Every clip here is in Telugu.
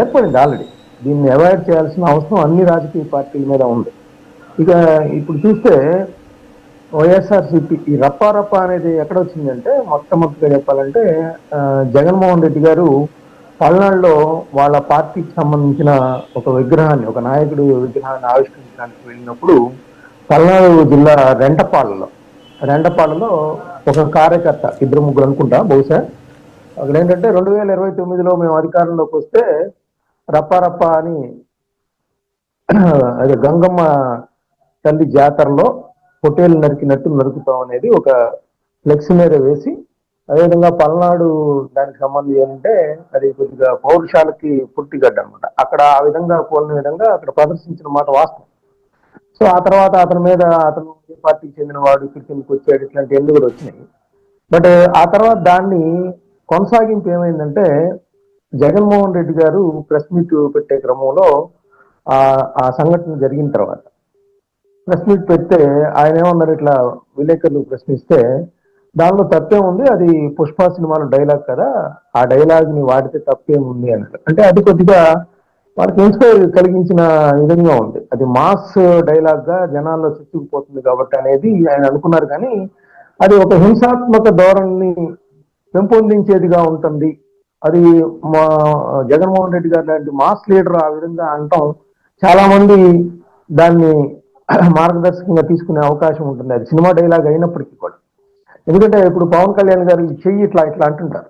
ఏర్పడింది ఆల్రెడీ. దీన్ని అవాయిడ్ చేయాల్సిన అవసరం అన్ని రాజకీయ పార్టీల మీద ఉంది. ఇక ఇప్పుడు చూస్తే వైఎస్ఆర్సీపీ ఈ రప్ప అనేది ఎక్కడ వచ్చిందంటే, మొట్టమొదటిగా చెప్పాలంటే జగన్మోహన్ రెడ్డి గారు పల్నాడులో వాళ్ళ పార్టీకి సంబంధించిన ఒక విగ్రహాన్ని, ఒక నాయకుడి విగ్రహాన్ని ఆవిష్కరించడానికి వెళ్ళినప్పుడు పల్నాడు జిల్లా రెండపాళ్ళలో ఒక కార్యకర్త, ఇద్దరు ముగ్గురు అనుకుంటా బహుశా, అక్కడ ఏంటంటే 2029లో మేము అధికారంలోకి వస్తే రప్ప అని అదే గంగమ్మ తల్లి జాతరలో పొట్టేలు నరికినట్టు నరుకుతాం అనేది ఒక ఫ్లెక్స్ మీద వేసి, అదేవిధంగా పల్నాడు దానికి సంబంధించి ఏంటంటే అది కొద్దిగా పౌరుషాలకి పుట్టిగడ్డ అనమాట. అక్కడ ఆ విధంగా పోలిన విధంగా అక్కడ ప్రదర్శించిన మాట వాస్తవం. సో ఆ తర్వాత అతని మీద, అతను ఏ పార్టీకి చెందిన వాడు, ఇక్కడికి ఎందుకు వచ్చాడు, ఇట్లాంటి ఎన్ని కూడా వచ్చినాయి. బట్ ఆ తర్వాత దాన్ని కొనసాగింపు ఏమైందంటే, జగన్మోహన్ రెడ్డి గారు ప్రెస్ మీట్ పెట్టే క్రమంలో ఆ సంఘటన జరిగిన తర్వాత ప్రెస్ మీట్ పెడితే ఆయన ఏమన్నారు, ఇట్లా విలేకరులు ప్రశ్నిస్తే దానిలో తప్పేం ఉంది, అది పుష్ప సినిమాలో డైలాగ్ కదా, ఆ డైలాగ్ ని వాడితే తప్పేం ఉంది అన్నారు. అంటే అది కొద్దిగా వాళ్ళకి ఇన్స్పైర్ కలిగించిన విధంగా ఉంది. అది మాస్ డైలాగ్ గా జనాల్లో చుట్టుకుపోతుంది కాబట్టి అనేది ఆయన అనుకున్నారు. కానీ అది ఒక హింసాత్మక ధోరణిని పెంపొందించేదిగా ఉంటుంది. అది మా జగన్మోహన్ రెడ్డి గారు లాంటి మాస్ లీడర్ ఆ విధంగా అంటాం, చాలా మంది దాన్ని మార్గదర్శకంగా తీసుకునే అవకాశం ఉంటుంది, అది సినిమా డైలాగ్ అయినప్పటికీ కూడా. ఎందుకంటే ఇప్పుడు పవన్ కళ్యాణ్ గారు చెయ్యి ఇట్లా ఇట్లా అంటుంటారు,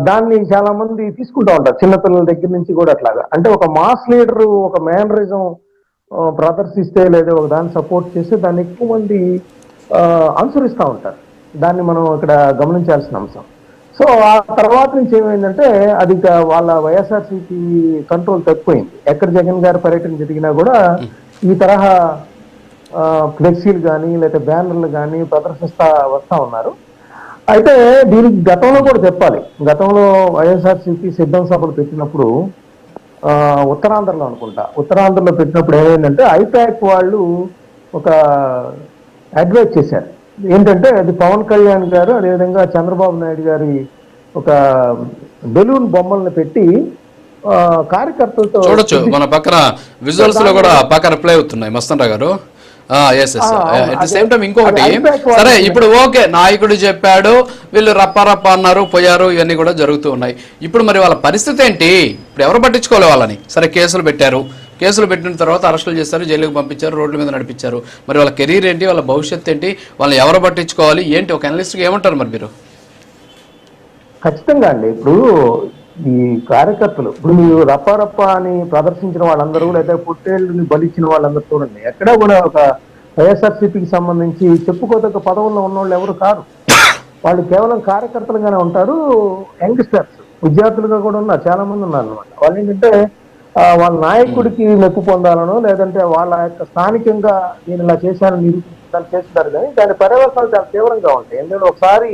దాన్ని చాలా మంది తీసుకుంటా ఉంటారు, చిన్నపిల్లల దగ్గర నుంచి కూడా. అట్లాగా అంటే ఒక మాస్ లీడర్ ఒక మేనరిజం ప్రదర్శిస్తే లేదా ఒక దాన్ని సపోర్ట్ చేస్తే దాన్ని ఎక్కువ మంది అనుసరిస్తూ ఉంటారు. దాన్ని మనం ఇక్కడ గమనించాల్సిన అంశం. సో ఆ తర్వాత నుంచి ఏమైందంటే, అది ఇక వాళ్ళ వైఎస్ఆర్సీపీ కంట్రోల్ తప్పిపోయింది. ఎక్కడ జగన్ గారి పర్యటన జరిగినా కూడా ఈ తరహా ఫ్లెక్సీలు కానీ లేదా బ్యానర్లు కానీ ప్రదర్శిస్తా వస్తా ఉన్నారు. అయితే దీనికి గతంలో కూడా చెప్పాలి, గతంలో వైఎస్ఆర్సీపీ సిద్ధం సభలు పెట్టినప్పుడు ఉత్తరాంధ్రలో అనుకుంటా, ఉత్తరాంధ్రలో పెట్టినప్పుడు ఏమైందంటే ఐపాక్ వాళ్ళు ఒక అడ్వైజ్ చేశారు. ఏంటంటే అది పవన్ కళ్యాణ్ గారు అదేవిధంగా చంద్రబాబు నాయుడు గారి ఒక బెలూన్ బొమ్మల్ని పెట్టి కార్యకర్తలతో చూడొచ్చు. మన పక్కన విజువల్స్ లో కూడా పక్కన ప్లే అవుతున్నాయి మస్తన్ గారు. అట్ ది సేమ్ టైం ఇంకొకటి, సరే ఇప్పుడు ఓకే నాయకుడు చెప్పాడు, వీళ్ళు రప్ప అన్నారు, పోయారు, ఇవన్నీ కూడా జరుగుతూ ఉన్నాయి. ఇప్పుడు మరి వాళ్ళ పరిస్థితి ఏంటి? ఇప్పుడు ఎవరు పట్టించుకోవాలి వాళ్ళని? సరే కేసులు పెట్టారు, కేసులు పెట్టిన తర్వాత అరెస్టులు చేస్తారు, జైలుకి పంపించారు, రోడ్ల మీద నడిపించారు. మరి వాళ్ళ కెరీర్ ఏంటి, వాళ్ళ భవిష్యత్తు ఏంటి, వాళ్ళని ఎవరు పట్టించుకోవాలి ఏంటి? ఒక అనలిస్ట్గా ఏమంటారు మరి మీరు? ఖచ్చితంగా అండి, ఇప్పుడు ఈ కార్యకర్తలు, ఇప్పుడు మీరు రప్ప అని ప్రదర్శించిన వాళ్ళందరూ లేదా పుట్టేళ్ళని బలిచ్చిన వాళ్ళందరూ చూడండి, ఎక్కడా కూడా ఒక వైఎస్ఆర్సీపీకి సంబంధించి చెప్పుకోదగ్గ పదవుల్లో ఉన్నవాళ్ళు ఎవరు కాదు. వాళ్ళు కేవలం కార్యకర్తలుగానే ఉంటారు. యంగ్స్టర్స్, విద్యార్థులుగా కూడా ఉన్నారు, చాలా మంది ఉన్నారు అనమాట. వాళ్ళు ఏంటంటే వాళ్ళ నాయకుడికి మెప్పు పొందాలనో లేదంటే వాళ్ళ యొక్క స్థానికంగా నేను ఇలా చేశానని నిరూపించడానికి చేస్తున్నారు. కానీ దాని పర్యవసానాలు చాలా తీవ్రంగా ఉంటాయి. ఎందుకంటే ఒకసారి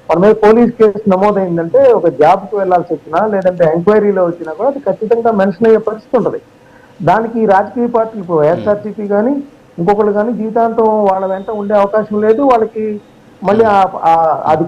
మన మీద పోలీస్ కేసు నమోదైందంటే, ఒక జాబ్కి వెళ్లాల్సి వచ్చినా లేదంటే ఎంక్వైరీలో వచ్చినా కూడా అది ఖచ్చితంగా మెన్షన్ అయ్యే పరిస్థితి ఉంటుంది. దానికి రాజకీయ పార్టీలు, ఇప్పుడు వైఎస్ఆర్సీపీ కానీ ఇంకొకరు కానీ జీవితాంతం వాళ్ళ వెంట ఉండే అవకాశం లేదు. వాళ్ళకి మళ్ళీ అది